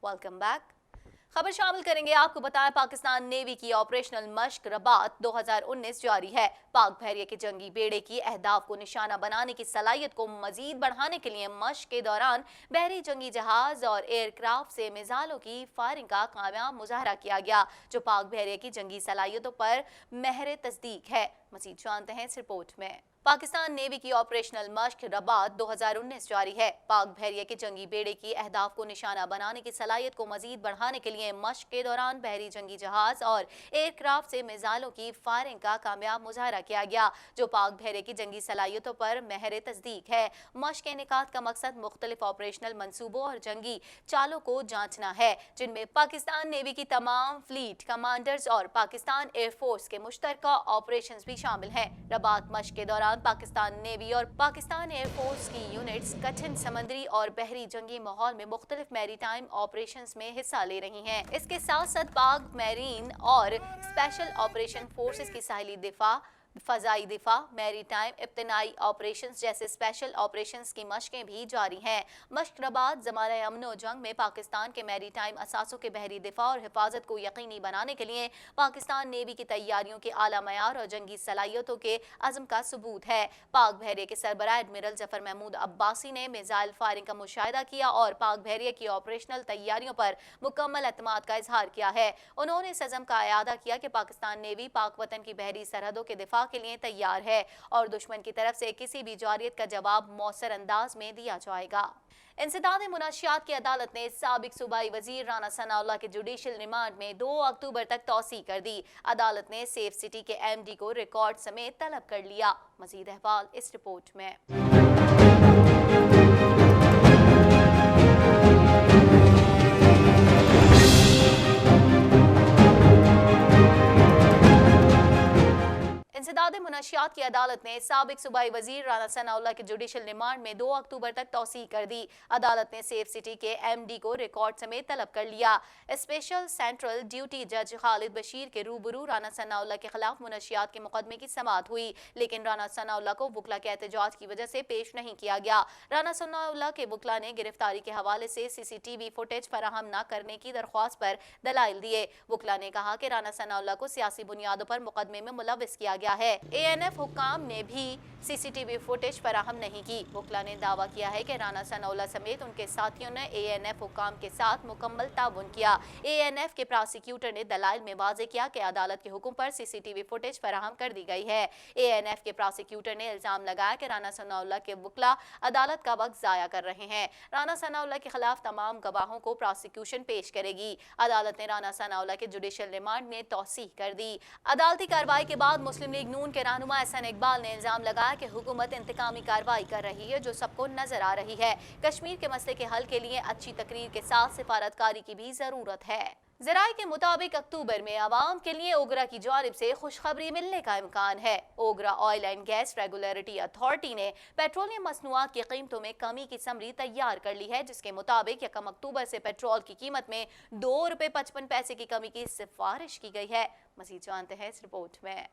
Welcome back. खबर शामिल करेंगे। आपको बताएं, पाकिस्तान नेवी की ऑपरेशनल मश्क रबात 2019 जारी है। पाक बहरिया के जंगी बेड़े की अहदाफ को निशाना बनाने की सलाहियत को मजीद बढ़ाने के लिए मश्क के दौरान बहरी जंगी जहाज और एयरक्राफ्ट से मिसाइलों की फायरिंग का कामयाब मुजाहरा किया गया, जो पाक बहरिया की जंगी सलाहियतों पर महर तस्दीक है। मजीद जानते हैं इस रिपोर्ट में। पाकिस्तान नेवी की ऑपरेशनल मश्क रबात 2019 जारी है। पाक बहरिया के जंगी बेड़े की अहदाफ को निशाना बनाने की सलाहियत को मजीद बढ़ाने के लिए मश्क के दौरान बहरी जंगी जहाज और एयरक्राफ्ट से मिसाइलों की फायरिंग का कामयाब मुजाहरा किया गया, जो पाक बहरिया की जंगी सलाहियतों पर महर तस्दीक है। मश्क के इनेकाद का मकसद मुख्तलिफ ऑपरेशनल मनसूबों और जंगी चालों को जांचना है, जिनमें पाकिस्तान नेवी की तमाम फ्लीट कमांडर्स और पाकिस्तान एयरफोर्स के मुश्तरका ऑपरेशंस भी शामिल हैं। रबात मश्क के दौरान पाकिस्तान नेवी और पाकिस्तान एयरफोर्स की यूनिट्स कठिन समंदरी और बहरी जंगी माहौल में मुख्तलिफ मैरीटाइम ऑपरेशंस में हिस्सा ले रही हैं। इसके साथ साथ पाक मैरीन और स्पेशल ऑपरेशन फोर्सेस की साहिली दिफा, फजाई दिफा, मैरीटाइम इब्तनाई ऑपरेशंस जैसे स्पेशल ऑपरेशंस की मशकें भी जारी हैं। मश्क रबात ज़माना अमन और जंग में पाकिस्तान के मैरीटाइम असासों के बहरी दिफा और हिफाजत को यकीनी बनाने के लिए पाकिस्तान नेवी की तैयारियों के आला मयार और जंगी सलाहियतों के अज़म का सबूत है। पाक बहरिया के सरबराह एडमिरल जफर महमूद अब्बासी ने मिसाइल फायरिंग का मुशाहिदा किया और पाक बहरिया की ऑपरेशनल तैयारियों पर मुकम्मल एतमाद का इजहार किया है। उन्होंने इस अज़म का अयादा किया कि पाकिस्तान नेवी पाक वतन की बहरी सरहदों के दिफा के लिए तैयार है और दुश्मन की तरफ से किसी भी जारियत का जवाब मौसर अंदाज में दिया जाएगा। इंसदाद मुनाशियात की अदालत ने साबिक सूबाई वजीर राना सनाउल्लाह के जुडिशल रिमांड में 2 अक्टूबर तक तौसी कर दी। अदालत ने सेफ सिटी के MD को रिकॉर्ड समेत तलब कर लिया। मजीद अहवाल इस रिपोर्ट में। इंसदाद मुनाशियात की अदालत ने साबिक सूबाई वजीर राना सनाउल्लाह के जुडिशल रिमांड में 2 अक्टूबर तक तौसी कर दी। अदालत ने सेफ सिटी के MD को रिकॉर्ड समेत तलब कर लिया। स्पेशल सेंट्रल ड्यूटी जज खालिद बशीर के रूबरू राना सनाउल्लाह के खिलाफ मुनाशियात के मुकदमे की समाअत हुई, लेकिन राना सनाउल्लाह को वुकला के एहतजाज की वजह से पेश नहीं किया गया। राना सनाउल्लाह के वुकला ने गिरफ्तारी के हवाले से CCTV फुटेज फराहम न करने की दरख्वास्त पर दलाइल दिए। वुकला ने कहा कि राना सनाउल्लाह को सियासी बुनियादों पर मुकदमे में मुलविस किया गया है। ANF हुकाम ने भी CCTV फुटेज फराहम नहीं की। वुकला ने दावा किया है कि राना सनाउल्लाह समेत उनके साथियों ने ANF हुकाम के साथ मुकम्मल ताउन किया। ANF के प्रोसिक्यूटर ने दलाइल में वाज़े किया कि अदालत के हुक्म पर CCTV फुटेज फराहम कर दी गई है। ANF के प्रोसिक्यूटर ने इल्जाम लगाया कि राना सनाउल्लाह के वुकला अदालत का वक्त जाया कर रहे हैं। राना सनाउल्लाह के खिलाफ तमाम गवाहों को प्रोसिक्यूशन पेश करेगी। अदालत ने राना सनाउल्लाह के जुडिशल रिमांड में तौसीह कर दी। अदालती कार्रवाई के बाद मुस्लिम लीग नून के रहनुमा एहसन इकबाल ने इल्जाम लगाया कि हुकूमत इंतकामी कार्रवाई कर रही है, जो सबको नजर आ रही है। कश्मीर के मसले के हल के लिए अच्छी तकरीर के साथ सिफारतकारी की भी जरूरत है। ज़राए के मुताबिक अक्टूबर में आवाम के लिए ओगरा की जानिब से खुशखबरी मिलने का इम्कान है। OGRA oil and gas regulatory authority ने पेट्रोलियम मसनूआत की कीमतों में कमी की समरी तैयार कर ली है, जिसके मुताबिक 1 अक्टूबर से पेट्रोल की कीमत में ₹2.55 की कमी की सिफारिश की गई है। मज़ीद जानते हैं इस रिपोर्ट में।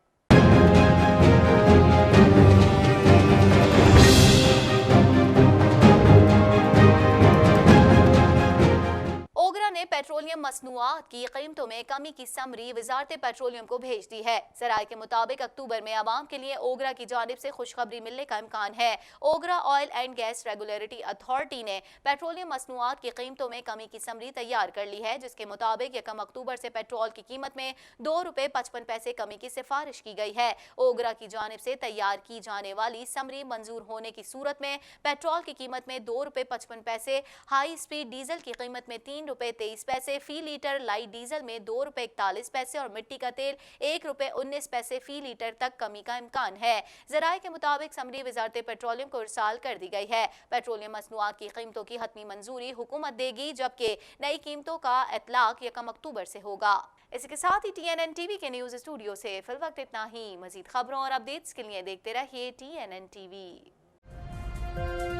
ओगरा ने पेट्रोलियम मसनूआत की कीमतों में कमी की समरी वजारत पेट्रोलियम को भेज दी है। ज़राए के मुताबिक अक्टूबर में आवाम के लिए ओगरा की जानिब से खुशखबरी मिलने का इम्कान है। OGRA oil and gas regulatory authority ने पेट्रोलियम मसनूआत की कीमतों में कमी की समरी तैयार कर ली है, जिसके मुताबिक 1 अक्टूबर से पेट्रोल की कीमत में ₹2.55 कमी की सिफारिश की गई है। ओगरा की जानिब से तैयार की जाने वाली समरी मंजूर होने की सूरत में पेट्रोल की कीमत में ₹2.55, हाई स्पीड डीजल की कीमत में ₹3.23 फी लीटर, लाइट डीजल में ₹2.41 और मिट्टी का तेल ₹1.19 फी लीटर तक कमी का इम्कान है। ज़राए के मुताबिक समरी वजारत पेट्रोलियम को इरसाल कर दी गई है। पेट्रोलियम मसनूआत की कीमतों की हतमी मंजूरी हुकूमत देगी, जबकि नई कीमतों का इतलाक 1 अक्टूबर से होगा। इसके साथ ही TNN TV के न्यूज़ स्टूडियो से फिल वक्त इतना ही। मजीद खबरों और अपडेट्स के लिए देखते रहिए TNN TV।